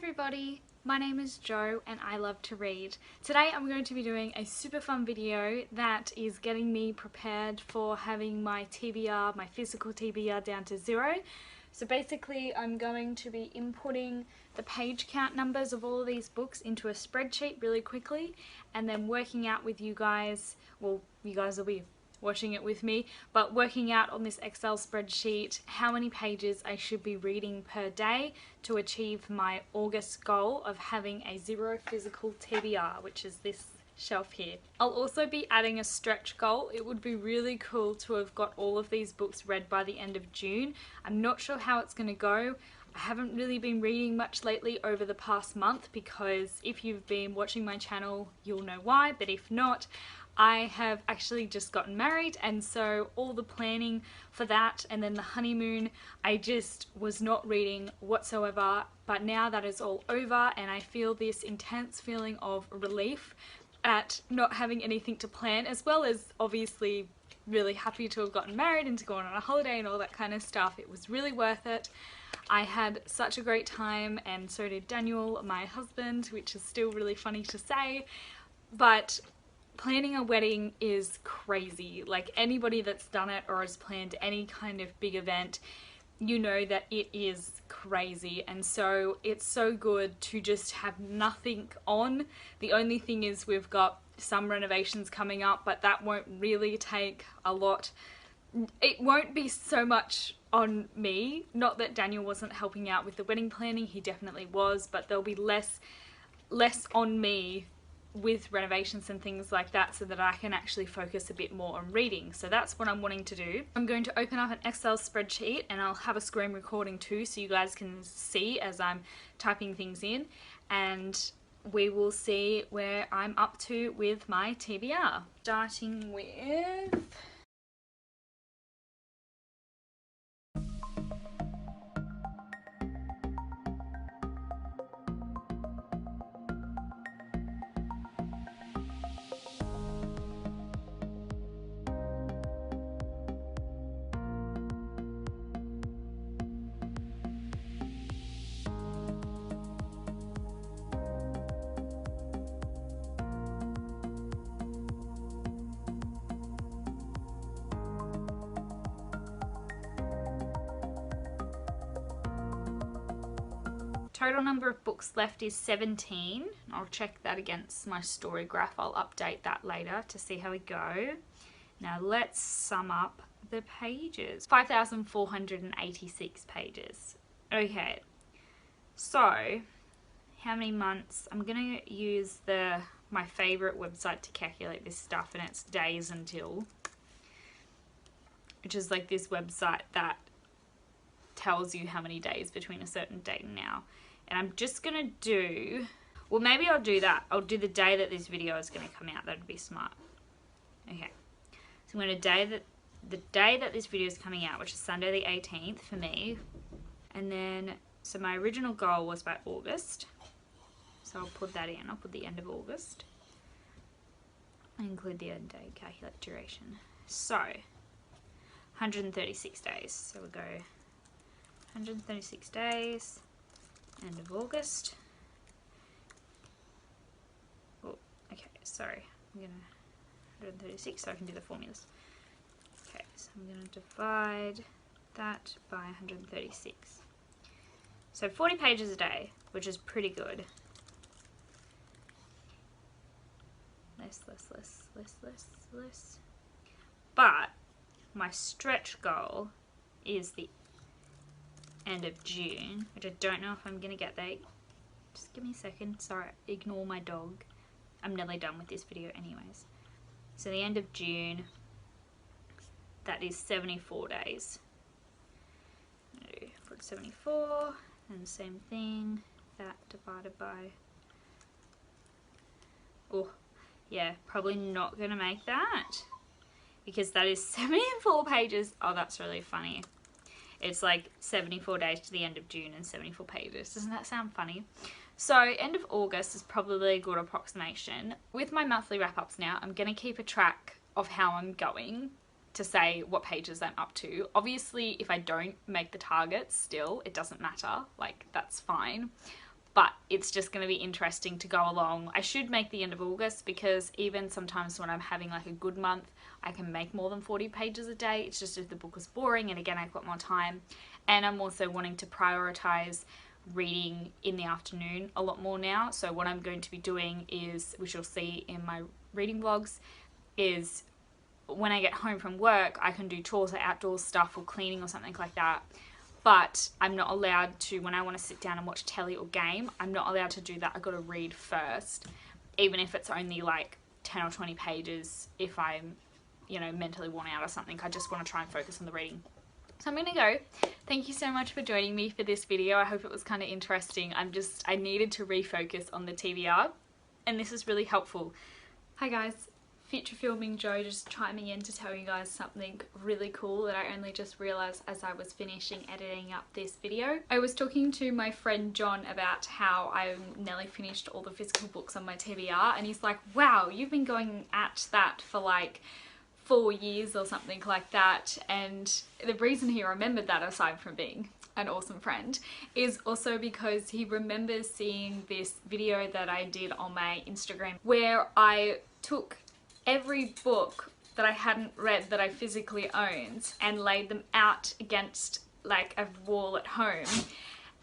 everybody, my name is Jo and I love to read. Today I'm going to be doing a super fun video that is getting me prepared for having my TBR, my physical TBR, down to 0. So basically I'm going to be inputting the page count numbers of all of these books into a spreadsheet really quickly and then working out with you guys, well, you guys will be watching it with me, but working out on this Excel spreadsheet how many pages I should be reading per day to achieve my August goal of having a 0 physical TBR, which is this shelf here. I'll also be adding a stretch goal. It would be really cool to have got all of these books read by the end of June. I'm not sure how it's going to go. I haven't really been reading much lately over the past month because if you've been watching my channel you'll know why, but if not, I have actually just gotten married, and so all the planning for that and then the honeymoon, I just was not reading whatsoever. But now that is all over and I feel this intense feeling of relief at not having anything to plan, as well as obviously really happy to have gotten married and to go on a holiday and all that kind of stuff. It was really worth it. I had such a great time and so did Daniel, my husband, which is still really funny to say. But planning a wedding is crazy. Like, anybody that's done it or has planned any kind of big event, you know that it is crazy, and so it's so good to just have nothing on. The only thing is we've got some renovations coming up, but that won't really take a lot. It won't be so much on me. Not that Daniel wasn't helping out with the wedding planning, he definitely was, but there'll be less on me with renovations and things like that, so that I can actually focus a bit more on reading. So that's what I'm wanting to do. I'm going to open up an Excel spreadsheet and I'll have a screen recording too, so you guys can see as I'm typing things in, and we will see where I'm up to with my TBR. Starting with total number of books left is 17. I'll check that against my story graph. I'll update that later to see how we go. Now let's sum up the pages. 5,486 pages. Okay, so how many months? I'm gonna use my favorite website to calculate this stuff, and it's Days Until, which is like this website that tells you how many days between a certain date and now. And I'm just gonna do, well, maybe I'll do that. I'll do the day that this video is gonna come out. That'd be smart. Okay, so I'm gonna the day that this video is coming out, which is Sunday the 18th for me. And then, so my original goal was by August, so I'll put that in. I'll put the end of August. I include the end day, calculate duration. So 136 days. So we'll go 136 days, end of August. Oh, okay, sorry. I'm gonna 136 so I can do the formulas. Okay, so I'm gonna divide that by 136. So 40 pages a day, which is pretty good. Less. But my stretch goal is the end of June, which I don't know if I'm gonna get there. Just give me a second. Sorry, ignore my dog. I'm nearly done with this video anyways. So the end of June, that is 74 days. Put 74, and the same thing, that divided by, oh yeah, probably not gonna make that because that is 74 pages. Oh, that's really funny. It's like 74 days to the end of June and 74 pages. Doesn't that sound funny? So end of August is probably a good approximation. With my monthly wrap-ups now, I'm going to keep a track of how I'm going to say what pages I'm up to. Obviously, if I don't make the targets still, it doesn't matter. Like, that's fine. but it's just going to be interesting to go along. I should make the end of August, because even sometimes when I'm having like a good month, I can make more than 40 pages a day. It's just if the book is boring, and again, I've got more time. And I'm also wanting to prioritize reading in the afternoon a lot more now. So what I'm going to be doing is, which you'll see in my reading vlogs, is when I get home from work, I can do chores or outdoor stuff or cleaning or something like that. But I'm not allowed to, when I want to sit down and watch telly or game, I'm not allowed to do that. I've got to read first, even if it's only like 10 or 20 pages if I'm, you know, mentally worn out or something. I just want to try and focus on the reading. So I'm going to go. Thank you so much for joining me for this video. I hope it was kind of interesting. I needed to refocus on the TBR, and this is really helpful. Hi guys. Future filming Joe just chiming in to tell you guys something really cool that I only just realised as I was finishing editing up this video. I was talking to my friend John about how I nearly finished all the physical books on my TBR, and he's like, wow, you've been going at that for like 4 years or something like that. And the reason he remembered that, aside from being an awesome friend, is also because he remembers seeing this video that I did on my Instagram where I took every book that I hadn't read that I physically owned and laid them out against like a wall at home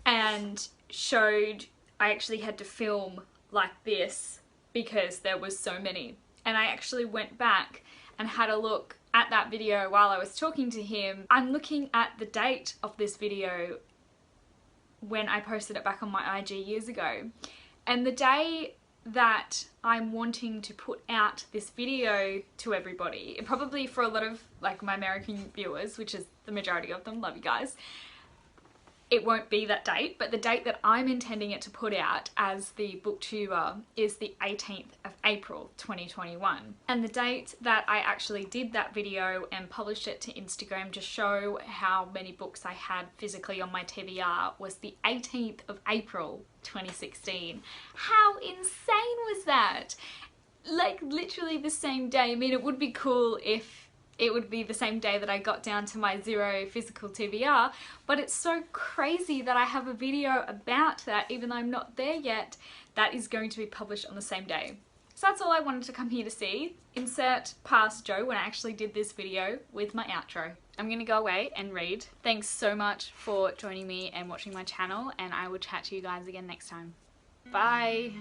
and showed, I actually had to film like this because there was so many. And I actually went back and had a look at that video while I was talking to him. I'm looking at the date of this video when I posted it back on my IG years ago, and the day that I'm wanting to put out this video to everybody, probably for a lot of like my American viewers, which is the majority of them, love you guys, it won't be that date, but the date that I'm intending it to put out as the booktuber is the 18th of April 2021. And the date that I actually did that video and published it to Instagram to show how many books I had physically on my TBR was the 18th of April 2016. How insane was that? Like literally the same day. I mean, it would be cool if it would be the same day that I got down to my 0 physical TBR, but it's so crazy that I have a video about that, even though I'm not there yet, that is going to be published on the same day. So that's all I wanted to come here to see. Insert past Joe when I actually did this video with my outro. I'm gonna go away and read. Thanks so much for joining me and watching my channel, and I will chat to you guys again next time. Bye!